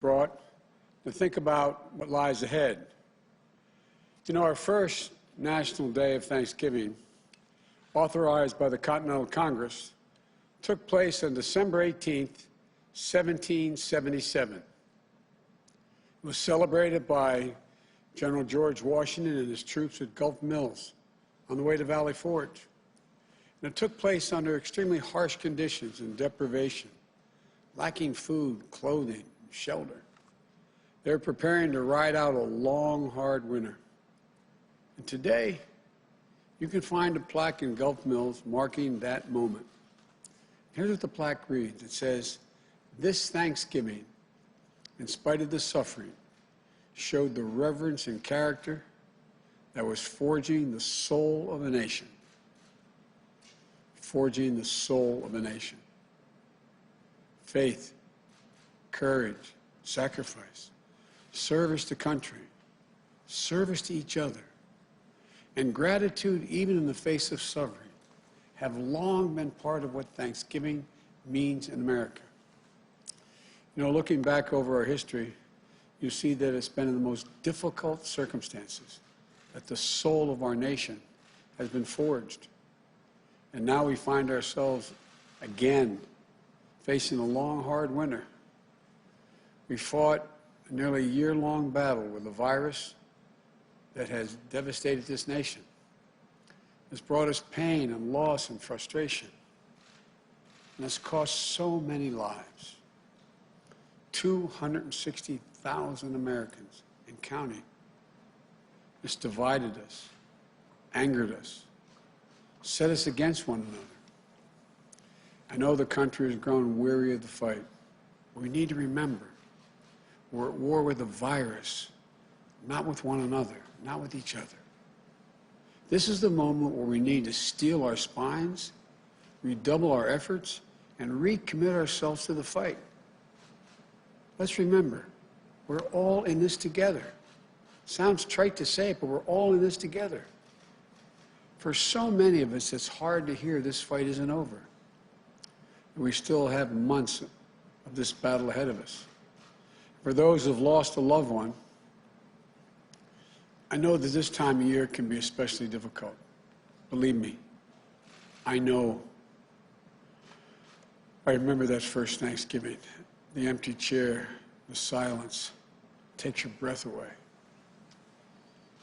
brought to think about what lies ahead. You know, our first National Day of Thanksgiving, authorized by the Continental Congress, took place on December 18th, 1777. It was celebrated by General George Washington and his troops at Gulf Mills on the way to Valley Forge. And it took place under extremely harsh conditions and deprivation, lacking food, clothing, shelter. They were preparing to ride out a long, hard winter. And today, you can find a plaque in Gulf Mills marking that moment. Here's what the plaque reads. It says, "This Thanksgiving, in spite of the suffering, showed the reverence and character that was forging the soul of a nation." Forging the soul of a nation. Faith, courage, sacrifice, service to country, service to each other, and gratitude even in the face of suffering have long been part of what Thanksgiving means in America. You know, looking back over our history, you see that it's been in the most difficult circumstances that the soul of our nation has been forged. And now we find ourselves again facing a long, hard winter. We fought a nearly year-long battle with a virus that has devastated this nation. It's brought us pain and loss and frustration. And it's cost so many lives. 260,000 Americans and counting. It's divided us, angered us, set us against one another. I know the country has grown weary of the fight. But we need to remember we're at war with a virus, not with one another, not with each other. This is the moment where we need to steel our spines, redouble our efforts, and recommit ourselves to the fight. Let's remember, we're all in this together. Sounds trite to say it, but we're all in this together. For so many of us, it's hard to hear this fight isn't over. And we still have months of this battle ahead of us. For those who've lost a loved one, I know that this time of year can be especially difficult. Believe me, I know. I remember that first Thanksgiving, the empty chair, the silence, takes your breath away.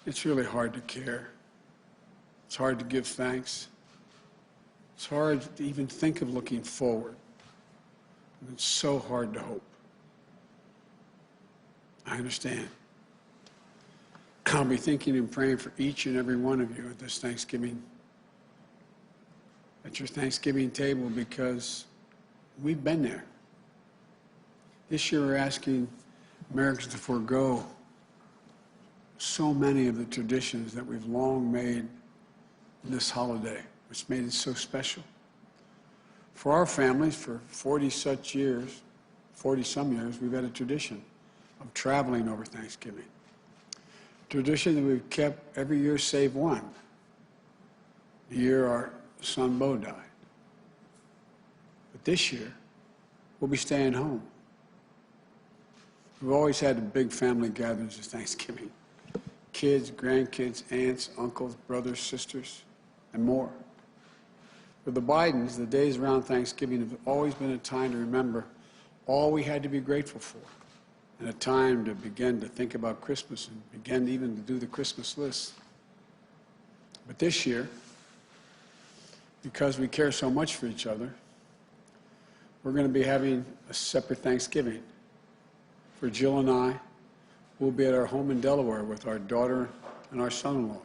It's really hard to care. It's hard to give thanks. It's hard to even think of looking forward. And it's so hard to hope. I understand. I'll be thinking and praying for each and every one of you at this Thanksgiving, at your Thanksgiving table, because we've been there. This year we're asking Americans to forego so many of the traditions that we've long made this holiday, which made it so special. For our families, for 40-some years, we've had a tradition of traveling over Thanksgiving. Tradition that we've kept every year save one, the year our son Bo died. But this year, we'll be staying home. We've always had the big family gatherings at Thanksgiving. Kids, grandkids, aunts, uncles, brothers, sisters, and more. For the Bidens, the days around Thanksgiving have always been a time to remember all we had to be grateful for, and a time to begin to think about Christmas and begin even to do the Christmas list. But this year, because we care so much for each other, we're going to be having a separate Thanksgiving. For Jill and I, we'll be at our home in Delaware with our daughter and our son-in-law.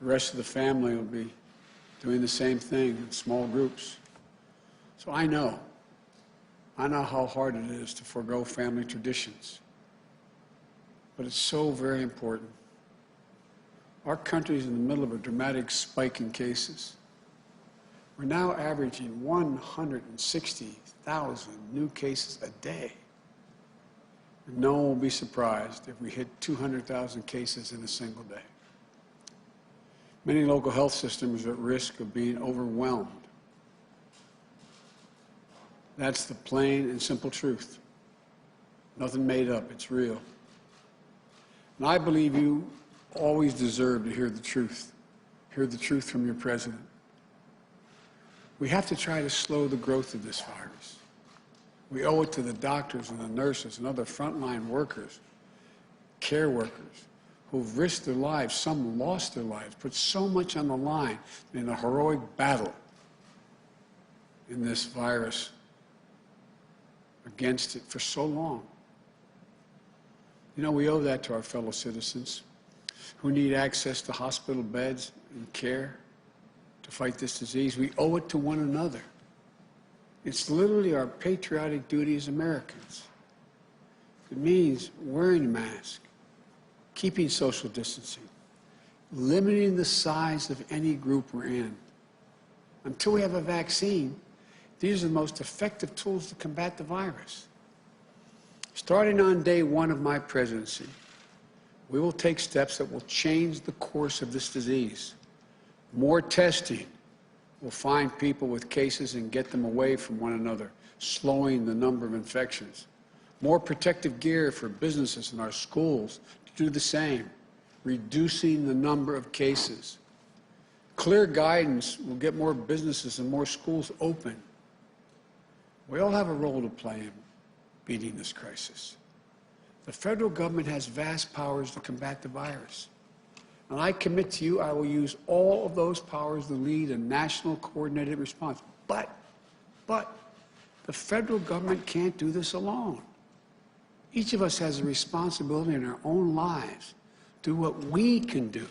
The rest of the family will be doing the same thing in small groups. So I know how hard it is to forego family traditions. But it's so very important. Our country is in the middle of a dramatic spike in cases. We're now averaging 160,000 new cases a day. And no one will be surprised if we hit 200,000 cases in a single day. Many local health systems are at risk of being overwhelmed. That's the plain and simple truth. Nothing made up. It's real. And I believe you always deserve to hear the truth. Hear the truth from your president. We have to try to slow the growth of this virus. We owe it to the doctors and the nurses and other frontline workers, care workers, who've risked their lives, some lost their lives, put so much on the line in a heroic battle in this virus against it for so long. You know, we owe that to our fellow citizens who need access to hospital beds and care to fight this disease. We owe it to one another. It's literally our patriotic duty as Americans. It means wearing a mask, keeping social distancing, limiting the size of any group we're in. Until we have a vaccine, these are the most effective tools to combat the virus. Starting on day one of my presidency, we will take steps that will change the course of this disease. More testing will find people with cases and get them away from one another, slowing the number of infections. More protective gear for businesses and our schools to do the same, reducing the number of cases. Clear guidance will get more businesses and more schools open. We all have a role to play in beating this crisis. The federal government has vast powers to combat the virus. And I commit to you, I will use all of those powers to lead a national coordinated response. But the federal government can't do this alone. Each of us has a responsibility in our own lives to do what we can do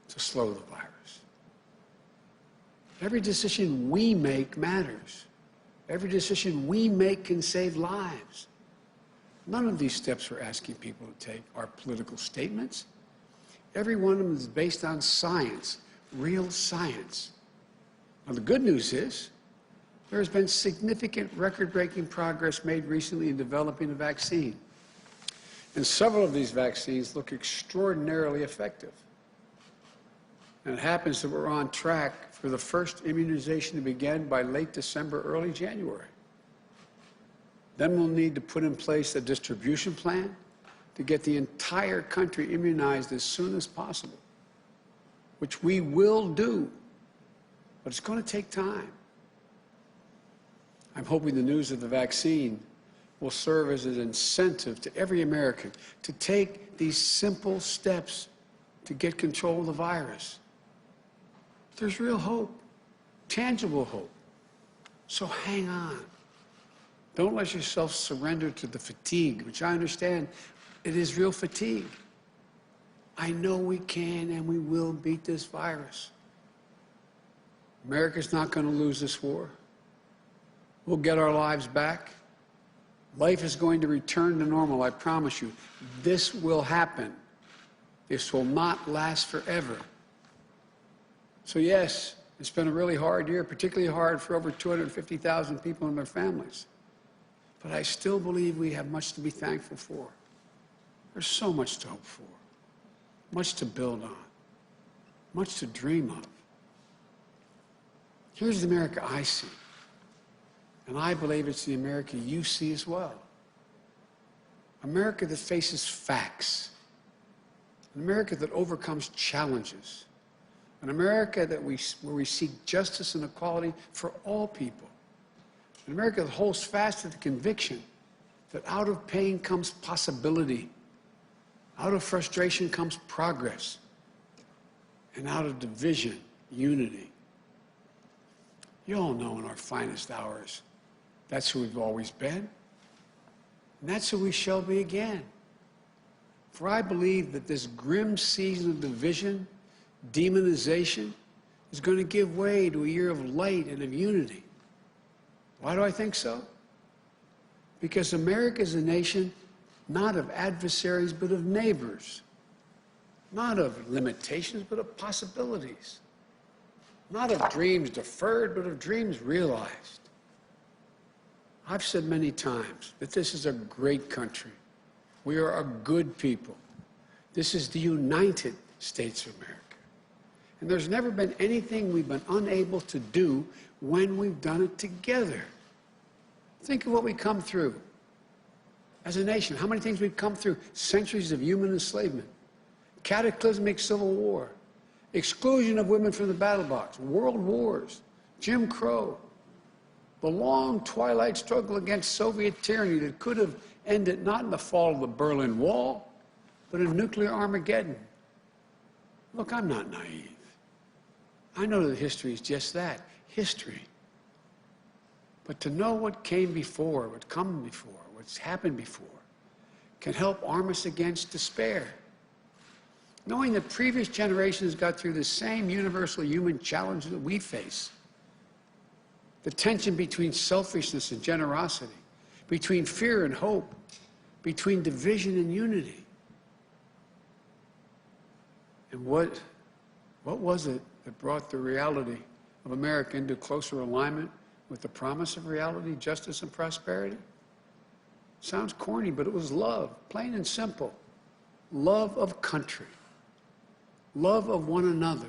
to slow the virus. Every decision we make matters. Every decision we make can save lives. None of these steps we're asking people to take are political statements. Every one of them is based on science, real science. Now, the good news is there has been significant record-breaking progress made recently in developing a vaccine. And several of these vaccines look extraordinarily effective. And it happens that we're on track for the first immunization to begin by late December, early January. Then we'll need to put in place a distribution plan to get the entire country immunized as soon as possible, which we will do, but it's going to take time. I'm hoping the news of the vaccine will serve as an incentive to every American to take these simple steps to get control of the virus. There's real hope, tangible hope. So hang on. Don't let yourself surrender to the fatigue, which I understand it is real fatigue. I know we can and we will beat this virus. America's not going to lose this war. We'll get our lives back. Life is going to return to normal, I promise you. This will happen. This will not last forever. So yes, it's been a really hard year, particularly hard for over 250,000 people and their families. But I still believe we have much to be thankful for. There's so much to hope for, much to build on, much to dream of. Here's the America I see, and I believe it's the America you see as well. America that faces facts, an America that overcomes challenges, an America where we seek justice and equality for all people, an America that holds fast to the conviction that out of pain comes possibility, out of frustration comes progress, and out of division, unity. You all know in our finest hours, that's who we've always been, and that's who we shall be again. For I believe that this grim season of division, demonization, is going to give way to a year of light and of unity. Why do I think so? Because America is a nation not of adversaries, but of neighbors. Not of limitations, but of possibilities. Not of dreams deferred, but of dreams realized. I've said many times that this is a great country. We are a good people. This is the United States of America. And there's never been anything we've been unable to do when we've done it together. Think of what we come through. as a nation. How many things we've come through? Centuries of human enslavement, cataclysmic civil war, exclusion of women from the battle box, world wars, Jim Crow, the long twilight struggle against Soviet tyranny that could have ended not in the fall of the Berlin Wall, but in nuclear Armageddon. Look, I'm not naive. I know that history is just that, history. But to know what came before, what's come before, what's happened before, can help arm us against despair. Knowing that previous generations got through the same universal human challenge that we face. The tension between selfishness and generosity, between fear and hope, between division and unity. And what was it that brought the reality of America into closer alignment with the promise of reality, justice, and prosperity? Sounds corny, but it was love, plain and simple. Love of country. Love of one another.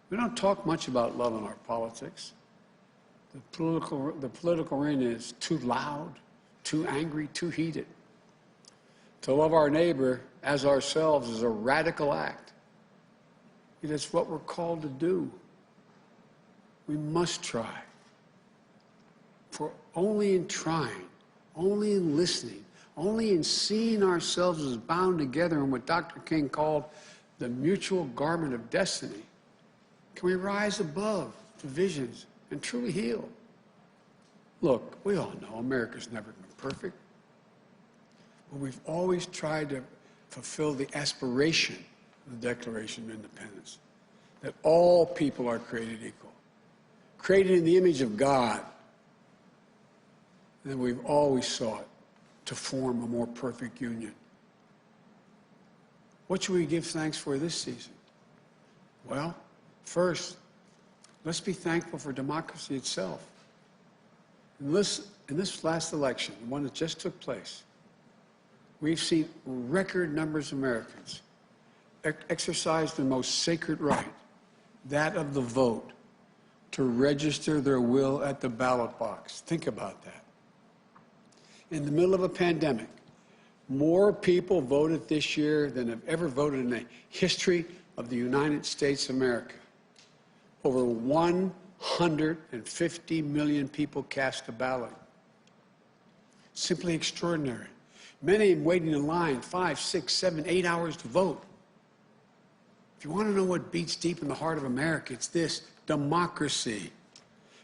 We don't talk much about love in our politics. The political arena is too loud, too angry, too heated. To love our neighbor as ourselves is a radical act. It is what we're called to do. We must try. For only in trying, only in listening, only in seeing ourselves as bound together in what Dr. King called the mutual garment of destiny, can we rise above divisions and truly heal. Look, we all know America's never been perfect, but we've always tried to fulfill the aspiration of the Declaration of Independence, that all people are created equal, created in the image of God. And we've always sought to form a more perfect union. What should we give thanks for this season? Well, first, let's be thankful for democracy itself. In this last election, the one that just took place, we've seen record numbers of Americans exercise their most sacred right, that of the vote, to register their will at the ballot box. Think about that. In the middle of a pandemic, more people voted this year than have ever voted in the history of the United States of America. Over 150 million people cast a ballot. Simply extraordinary. Many of them waiting in line 5, 6, 7, 8 hours to vote. If you want to know what beats deep in the heart of America, it's this: democracy.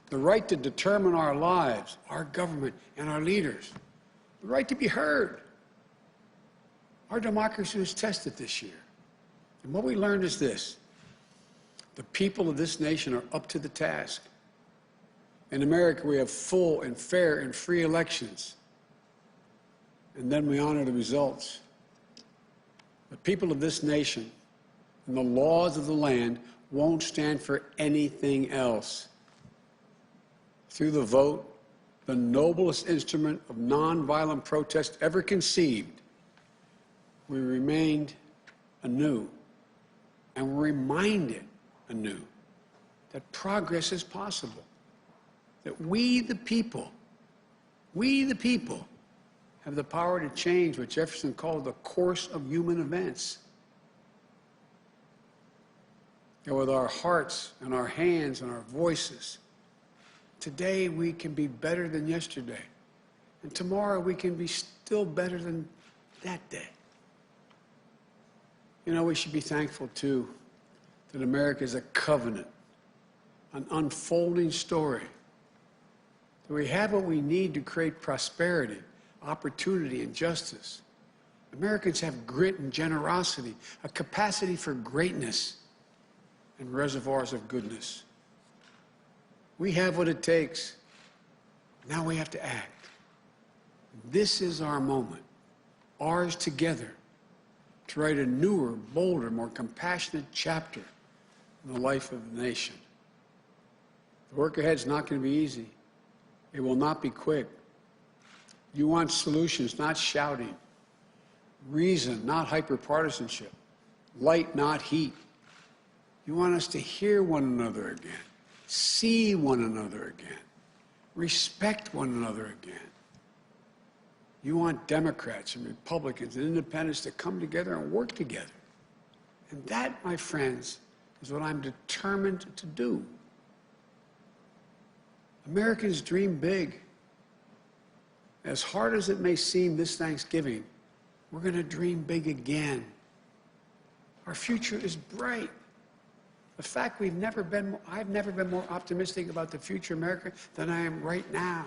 The right to determine our lives, our government, and our leaders. The right to be heard. Our democracy was tested this year. And what we learned is this: the people of this nation are up to the task. In America, we have full and fair and free elections. And then we honor the results. The people of this nation and the laws of the land won't stand for anything else. Through the vote, the noblest instrument of nonviolent protest ever conceived, we remained anew and were reminded anew that progress is possible, that we the people, have the power to change what Jefferson called the course of human events. And with our hearts and our hands and our voices, today we can be better than yesterday. And tomorrow we can be still better than that day. You know, we should be thankful, too, that America is a covenant, an unfolding story. That we have what we need to create prosperity, opportunity, and justice. Americans have grit and generosity, a capacity for greatness, and reservoirs of goodness. We have what it takes. Now we have to act. This is our moment, ours together, to write a newer, bolder, more compassionate chapter in the life of the nation. The work ahead is not going to be easy. It will not be quick. You want solutions, not shouting. Reason, not hyperpartisanship. Light, not heat. You want us to hear one another again, see one another again, respect one another again. You want Democrats and Republicans and independents to come together and work together. And that, my friends, is what I'm determined to do. Americans dream big. As hard as it may seem this Thanksgiving, we're going to dream big again. Our future is bright. The fact I've never been more optimistic about the future of America than I am right now.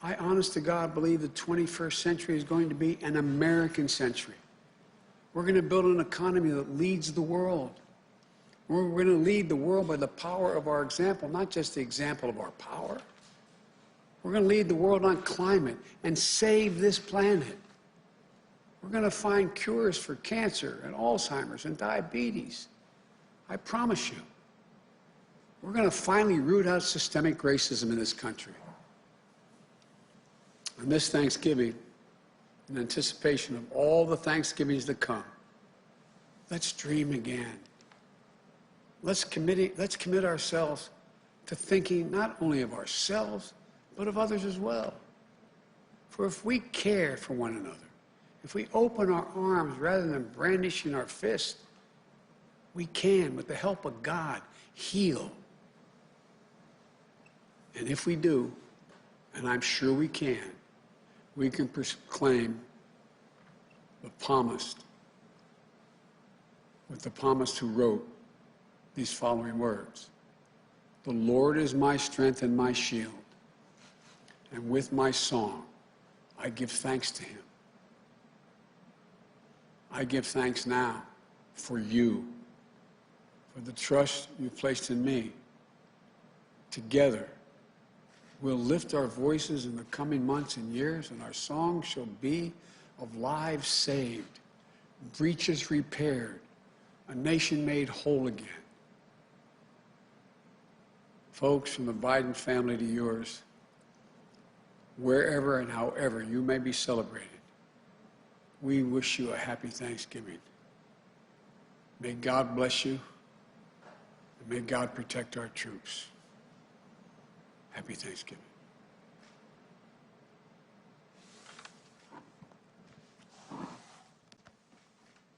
I, honest to God, believe the 21st century is going to be an American century. We're going to build an economy that leads the world. We're going to lead the world by the power of our example, not just the example of our power. We're going to lead the world on climate and save this planet. We're going to find cures for cancer and Alzheimer's and diabetes. I promise you. We're going to finally root out systemic racism in this country. And this Thanksgiving, in anticipation of all the Thanksgivings to come, let's dream again. Let's commit ourselves to thinking not only of ourselves, but of others as well. For if we care for one another, if we open our arms rather than brandishing our fist, we can, with the help of God, heal. And if we do, and I'm sure we can proclaim the psalmist, with the psalmist who wrote these following words: "The Lord is my strength and my shield, and with my song I give thanks to him." I give thanks now for you, for the trust you've placed in me. Together, we'll lift our voices in the coming months and years, and our song shall be of lives saved, breaches repaired, a nation made whole again. Folks, from the Biden family to yours, wherever and however you may be celebrated, we wish you a happy Thanksgiving. May God bless you, and may God protect our troops. Happy Thanksgiving.